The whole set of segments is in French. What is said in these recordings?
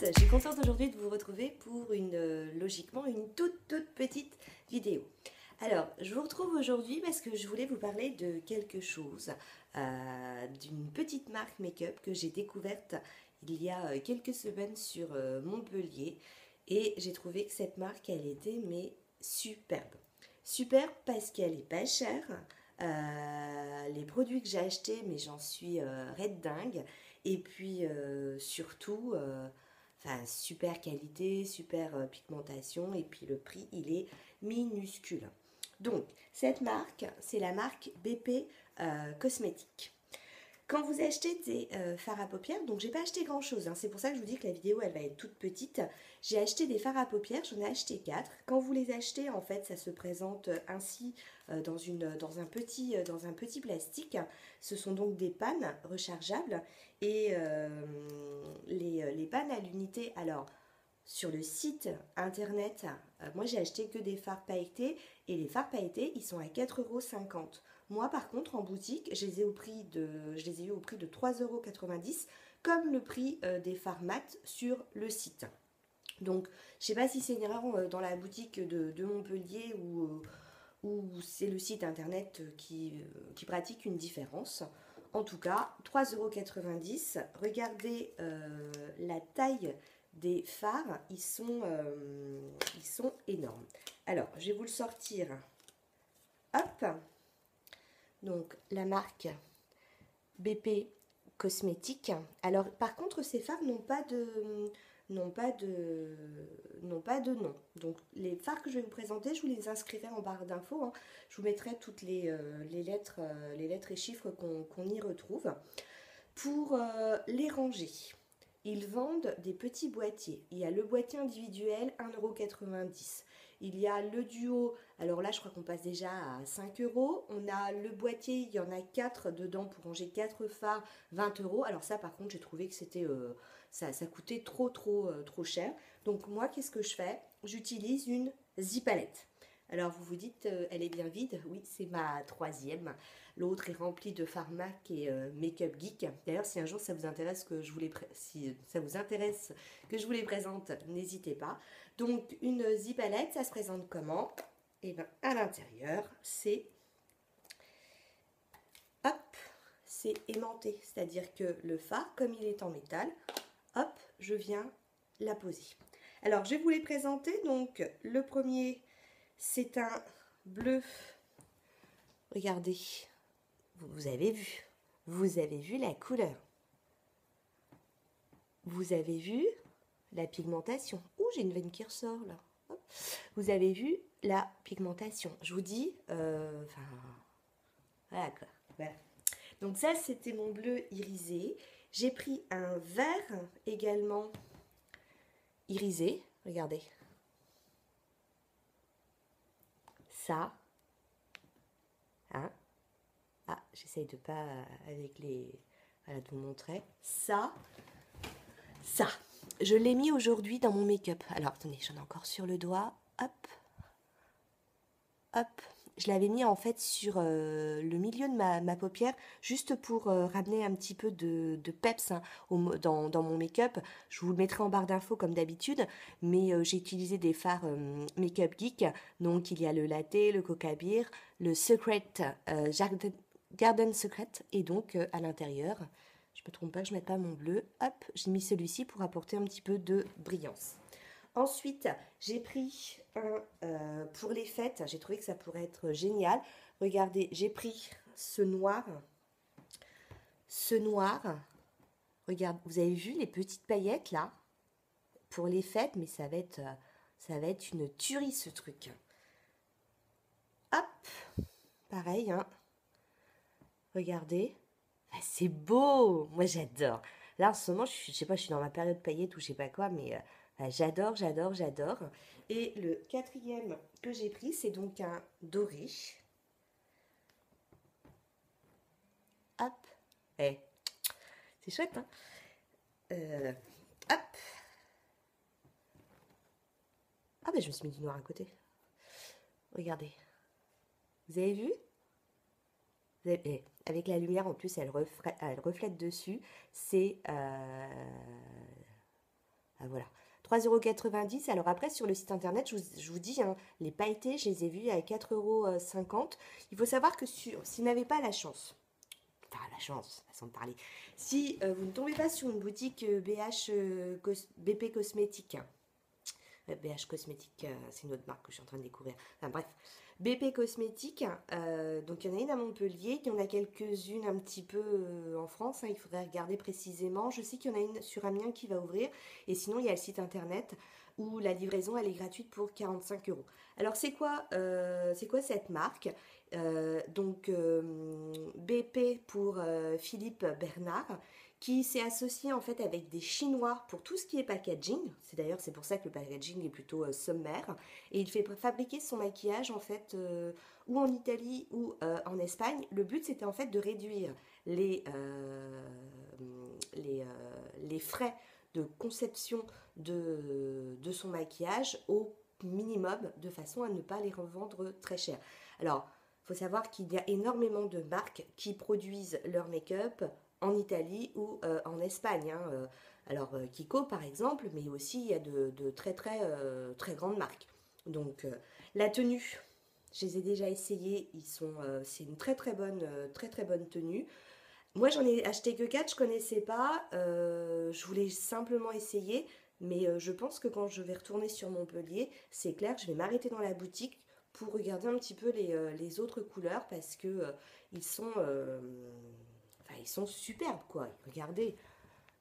Je suis contente aujourd'hui de vous retrouver pour logiquement une toute petite vidéo. Alors, je vous retrouve aujourd'hui parce que je voulais vous parler de quelque chose, d'une petite marque make-up que j'ai découverte il y a quelques semaines sur Montpellier, et j'ai trouvé que cette marque, elle était mais superbe. Superbe parce qu'elle est pas chère. Les produits que j'ai achetés, mais j'en suis red dingue. Et puis surtout, super qualité, super pigmentation, et puis le prix, il est minuscule. Donc, cette marque, c'est la marque BP Cosmétiques. Quand vous achetez des fards à paupières, donc j'ai pas acheté grand chose, hein, c'est pour ça que je vous dis que la vidéo elle va être toute petite. J'ai acheté des fards à paupières, j'en ai acheté 4. Quand vous les achetez, en fait, ça se présente ainsi dans un petit plastique. Ce sont donc des pannes rechargeables, et les pannes à l'unité. Alors, sur le site internet, moi j'ai acheté que des fards pailletés, et les fards pailletés ils sont à 4,50 €. Moi par contre en boutique je les ai eu au prix de 3,90 €, comme le prix des fards mat sur le site. Donc je sais pas si c'est une erreur dans la boutique de Montpellier, ou c'est le site internet qui pratique une différence. En tout cas, 3,90 €. Regardez la taille des fards, ils sont énormes. Alors, je vais vous le sortir. Hop. Donc, la marque BP Cosmétiques. Alors, par contre, ces fards n'ont pas de nom. Donc, les fards que je vais vous présenter, je vous les inscrirai en barre d'infos, hein. Je vous mettrai toutes les lettres et chiffres qu'on y retrouve. Pour les ranger, ils vendent des petits boîtiers. Il y a le boîtier individuel, 1,90 €. Il y a le duo, alors là je crois qu'on passe déjà à 5 €. On a le boîtier, il y en a 4 dedans pour ranger 4 fards, 20 €. Alors ça par contre j'ai trouvé que c'était ça coûtait trop cher. Donc moi qu'est-ce que je fais? J'utilise une zipalette. Alors vous vous dites, elle est bien vide. Oui, c'est ma troisième. L'autre est remplie de Pharmac et Make-up Geek. D'ailleurs, si un jour ça vous intéresse que je vous les présente, n'hésitez pas. Donc une zipalette, ça se présente comment? Et bien à l'intérieur, c'est aimanté, c'est-à-dire que le fard, comme il est en métal, hop, je viens la poser. Alors je vais vous les présenter. Donc le premier, c'est un bleu. Regardez, vous avez vu la couleur, vous avez vu la pigmentation. Ouh, j'ai une veine qui ressort là. Hop. Vous avez vu la pigmentation. Je vous dis, voilà quoi. Voilà. Donc ça, c'était mon bleu irisé. J'ai pris un vert également irisé. Regardez. Ça. Hein? Ah, j'essaye de pas avec les... Voilà, de vous montrer. Ça. Je l'ai mis aujourd'hui dans mon make-up. Alors, attendez, j'en ai encore sur le doigt. Hop. Hop. Je l'avais mis en fait sur le milieu de ma paupière, juste pour ramener un petit peu de peps, hein, dans mon make-up. Je vous le mettrai en barre d'infos comme d'habitude, mais j'ai utilisé des fards Make-up Geek. Donc il y a le Latte, le Coca Beer, le Secret, Garden Secret, et donc à l'intérieur, je me trompe pas que je ne mette pas mon bleu. Hop, j'ai mis celui-ci pour apporter un petit peu de brillance. Ensuite, j'ai pris un pour les fêtes. J'ai trouvé que ça pourrait être génial. Regardez, j'ai pris ce noir. Regarde, vous avez vu les petites paillettes là? Pour les fêtes, mais ça va être une tuerie ce truc. Hop, pareil, hein. Regardez. Ah, c'est beau. Moi, j'adore. Là, en ce moment, je sais pas, je suis dans ma période paillettes ou je sais pas quoi, mais j'adore. Et le quatrième que j'ai pris, c'est donc un doré. Hop. C'est chouette, hein. Hop. Ah, ben, je me suis mis du noir à côté. Regardez. Vous avez vu? Avec la lumière, en plus, elle reflète dessus. C'est Ah, voilà. 3,90 €. Alors après, sur le site internet, je vous dis, hein, les pailletés, je les ai vus à 4,50 €. Il faut savoir que si vous n'avez pas la chance, enfin la chance, façon de parler, si vous ne tombez pas sur une boutique BP Cosmétique, BH Cosmétique, c'est une autre marque que je suis en train de découvrir. Enfin bref, BP Cosmétique, donc il y en a une à Montpellier, il y en a quelques-unes un petit peu en France, hein, il faudrait regarder précisément. Je sais qu'il y en a une sur Amiens qui va ouvrir, et sinon il y a le site internet où la livraison elle est gratuite pour 45 €. Alors c'est quoi cette marque? BP pour Philippe Bernard, qui s'est associé en fait avec des Chinois pour tout ce qui est packaging. C'est pour ça que le packaging est plutôt sommaire. Et il fait fabriquer son maquillage en fait ou en Italie ou en Espagne. Le but c'était en fait de réduire les frais de conception de son maquillage au minimum de façon à ne pas les revendre très cher. Alors, il faut savoir qu'il y a énormément de marques qui produisent leur make-up en Italie ou en Espagne. Hein. Alors Kiko par exemple, mais aussi il y a de très grandes marques. Donc la tenue, je les ai déjà essayées, c'est une très bonne tenue. Moi j'en ai acheté que 4, je connaissais pas, je voulais simplement essayer, mais je pense que quand je vais retourner sur Montpellier, c'est clair que je vais m'arrêter dans la boutique pour regarder un petit peu les autres couleurs parce que ils sont ils sont superbes, quoi. Regardez.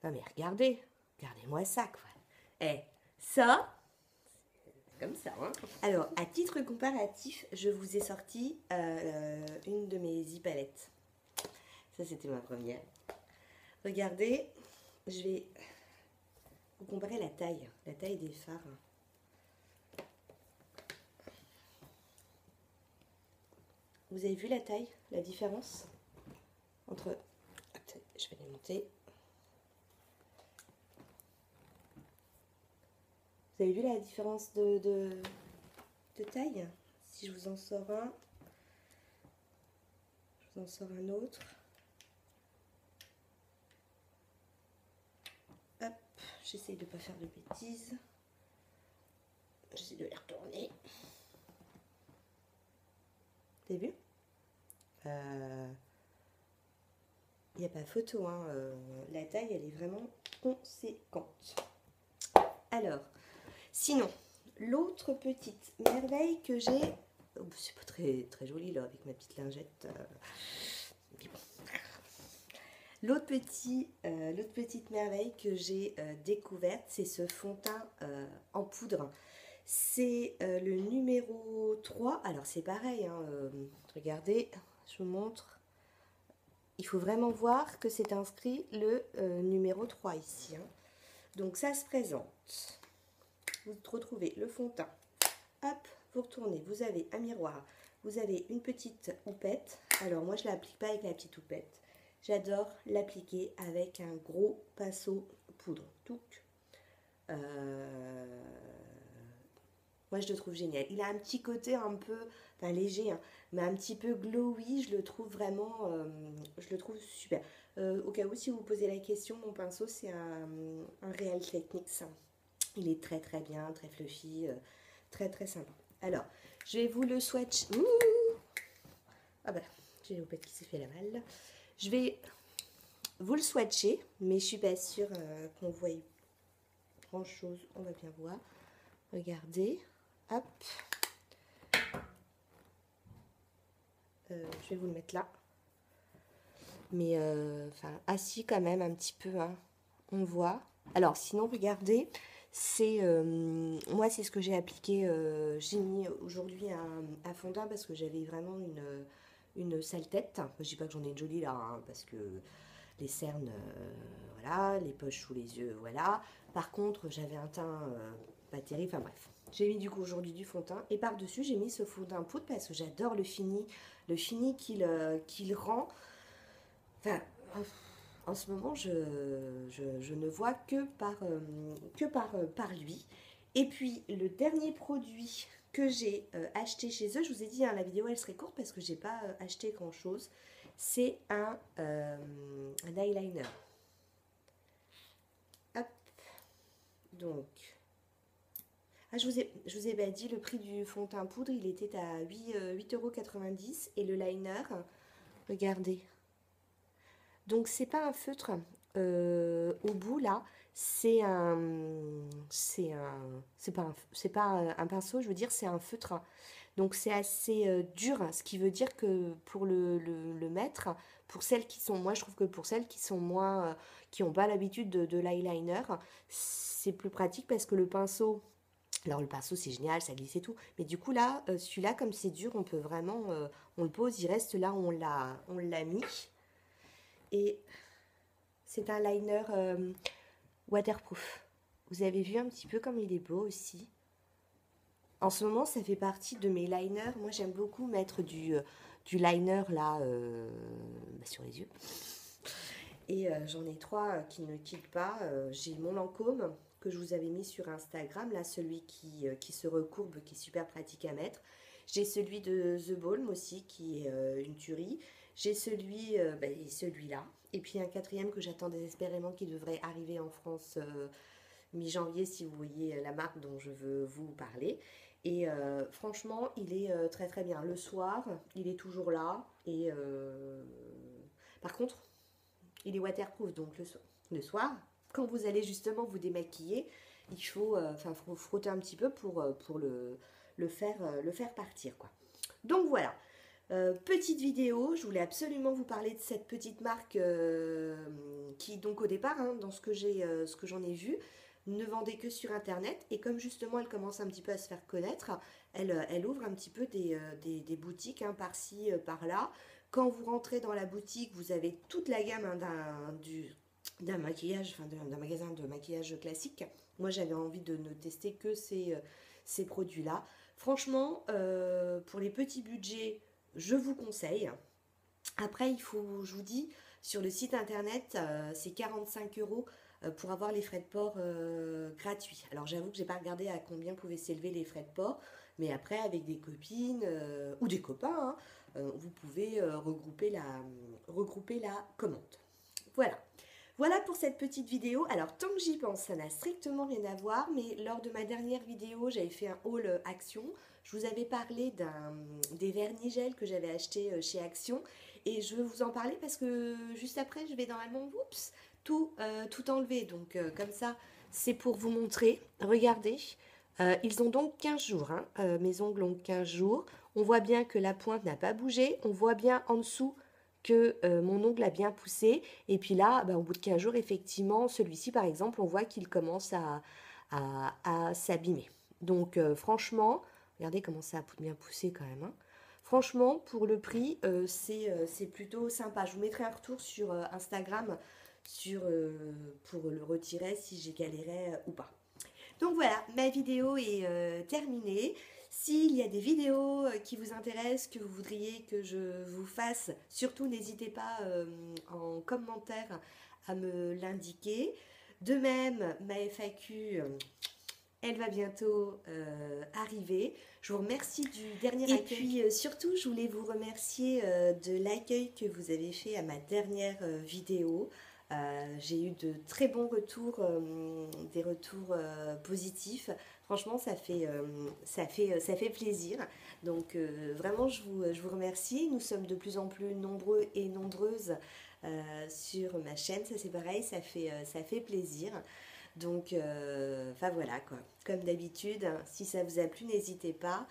Non, mais regardez-moi ça, quoi. Eh, ça, c'est comme ça, hein. Alors, à titre comparatif, je vous ai sorti une de mes e-palettes. Ça, c'était ma première. Regardez, je vais vous comparer la taille des fards. Vous avez vu la taille, la différence entre... Attends, je vais les monter. Vous avez vu la différence de taille? Si je vous en sors un, je vous en sors un autre. Hop, j'essaye de ne pas faire de bêtises. J'essaie de les retourner. Vous avez vu? Il n'y a pas photo, hein. La taille, elle est vraiment conséquente. Alors, sinon, l'autre petite merveille que j'ai... Oh, c'est pas très joli, là, avec ma petite lingette. L'autre petite merveille que j'ai découverte, c'est ce fond de teint en poudre. C'est le numéro 3. Alors, c'est pareil, hein, regardez, je vous montre. Il faut vraiment voir que c'est inscrit le numéro 3 ici. Hein. Donc, ça se présente. Vous retrouvez le fond de teint. Hop, vous retournez. Vous avez un miroir. Vous avez une petite houppette. Alors, moi, je ne l'applique pas avec la petite houppette. J'adore l'appliquer avec un gros pinceau poudre. Moi, je le trouve génial. Il a un petit côté un peu, enfin léger, hein, mais un petit peu glowy. Je le trouve vraiment, je le trouve super. Au cas où, si vous vous posez la question, mon pinceau, c'est un Real Techniques. Il est très bien, très fluffy, très sympa. Alors, je vais vous le swatch. Ouh, ah bah, j'ai une houppette qui s'est fait la malle. Je vais vous le swatcher, mais je suis pas sûre qu'on voit grand chose. On va bien voir. Regardez. Hop. Je vais vous le mettre là. Mais assis quand même un petit peu. Hein. On voit. Alors sinon, regardez. C'est moi, c'est ce que j'ai appliqué. J'ai mis aujourd'hui un fond de teint parce que j'avais vraiment une sale tête. Je dis pas que j'en ai une jolie là, hein, parce que les cernes, voilà, les poches sous les yeux, voilà. Par contre, j'avais un teint pas terrible, enfin bref. J'ai mis du coup aujourd'hui du fond de teint et par-dessus, j'ai mis ce fond de teint poudre parce que j'adore le fini qu'il rend. Enfin, en ce moment, je ne vois que par lui. Et puis, le dernier produit que j'ai acheté chez eux, je vous ai dit, hein, la vidéo elle serait courte parce que j'ai pas acheté grand chose, c'est un eyeliner. Hop, Donc, ah, je vous ai pas dit, le prix du fond de teint poudre, il était à 8,90 € et le liner, regardez. Donc, c'est pas un feutre. Au bout, là, c'est pas un pinceau, je veux dire, c'est un feutre. Donc, c'est assez dur, ce qui veut dire que pour le mettre, pour celles qui sont, moi, je trouve que pour celles qui sont moins, qui n'ont pas l'habitude de l'eyeliner, c'est plus pratique parce que le pinceau, alors le pinceau c'est génial, ça glisse et tout, mais du coup là, celui-là comme c'est dur, on peut vraiment, on le pose, il reste là où on l'a mis. Et c'est un liner waterproof. Vous avez vu un petit peu comme il est beau aussi. En ce moment, ça fait partie de mes liners. Moi, j'aime beaucoup mettre du liner là sur les yeux. Et j'en ai 3 qui ne quittent pas. J'ai mon Lancôme que je vous avais mis sur Instagram, là, celui qui se recourbe, qui est super pratique à mettre. J'ai celui de The Balm aussi, qui est une tuerie. J'ai celui-là. Et puis un 4e que j'attends désespérément qui devrait arriver en France mi-janvier, si vous voyez la marque dont je veux vous parler. Et franchement, il est très très bien. Le soir, il est toujours là. Et par contre, il est waterproof. Donc le soir, quand vous allez justement vous démaquiller, il faut, faut frotter un petit peu pour le faire partir, quoi. Donc voilà. Petite vidéo, je voulais absolument vous parler de cette petite marque qui donc au départ, hein, dans ce que j'en ai vu, ne vendait que sur internet, et comme justement elle commence un petit peu à se faire connaître, elle ouvre un petit peu des boutiques, hein, par-ci, par-là. Quand vous rentrez dans la boutique, vous avez toute la gamme, hein, d'un maquillage, d'un magasin de maquillage classique. Moi j'avais envie de ne tester que ces produits-là. Franchement, pour les petits budgets, je vous conseille. Après, je vous dis, sur le site internet, c'est 45 € pour avoir les frais de port gratuits. Alors j'avoue que j'ai pas regardé à combien pouvaient s'élever les frais de port, mais après avec des copines ou des copains, hein, vous pouvez regrouper la commande. Voilà. Voilà pour cette petite vidéo. Alors tant que j'y pense, ça n'a strictement rien à voir, mais lors de ma dernière vidéo, j'avais fait un haul Action. Je vous avais parlé des vernis gel que j'avais acheté chez Action, et je veux vous en parler parce que juste après, je vais normalement, tout enlever. Donc comme ça, c'est pour vous montrer. Regardez, ils ont donc 15 jours. Hein. Mes ongles ont 15 jours. On voit bien que la pointe n'a pas bougé. On voit bien en dessous que mon ongle a bien poussé. Et puis là, au bout de 15 jours, effectivement, celui-ci, par exemple, on voit qu'il commence à s'abîmer. Donc franchement, regardez comment ça a bien poussé quand même. Hein. Franchement, pour le prix, c'est plutôt sympa. Je vous mettrai un retour sur Instagram pour le retirer si j'ai galéré ou pas. Donc voilà, ma vidéo est terminée. S'il y a des vidéos qui vous intéressent, que vous voudriez que je vous fasse, surtout n'hésitez pas en commentaire à me l'indiquer. De même, ma FAQ, elle va bientôt arriver. Je vous remercie du dernier accueil. Et puis surtout, je voulais vous remercier de l'accueil que vous avez fait à ma dernière vidéo. J'ai eu de très bons retours, des retours positifs. Franchement, ça fait plaisir. Donc vraiment, je vous remercie. Nous sommes de plus en plus nombreux et nombreuses sur ma chaîne. Ça c'est pareil, ça fait plaisir. Donc, voilà quoi. Comme d'habitude, si ça vous a plu, n'hésitez pas.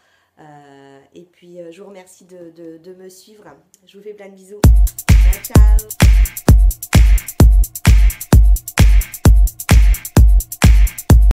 Et puis, je vous remercie de me suivre. Je vous fais plein de bisous. Ciao, ciao.